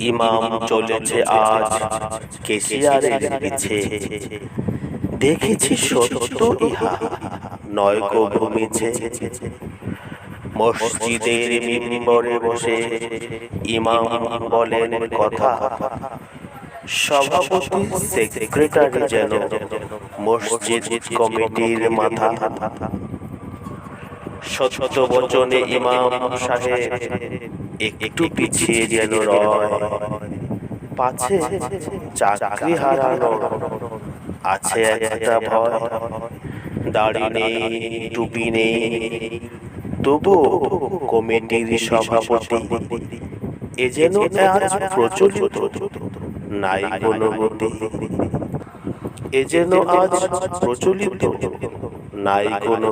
ইমাম চলেছে আজ কেশিয়ারের পিছে, দেখেছি সত্য ইহা নয় গো ভূমিছে। মসজিদের মিম্বরে বসে ইমাম বলেন কথা, সভাপতি সেক্রেটারি যেন মসজিদ কমিটির মাথা। সত্য বচনে ইমাম সাহেব একটু পিছিয়ে যেন রয়, পাছে চাকরি হারানোর আছে একটা ভয়। দাড়ি নেই, টুপি নেই, তবু কমিটির সভাপতি, এ যেন আজ প্রচলিত নাই কোনো গতি। এ যেন আজ প্রচলিত নাই কোনো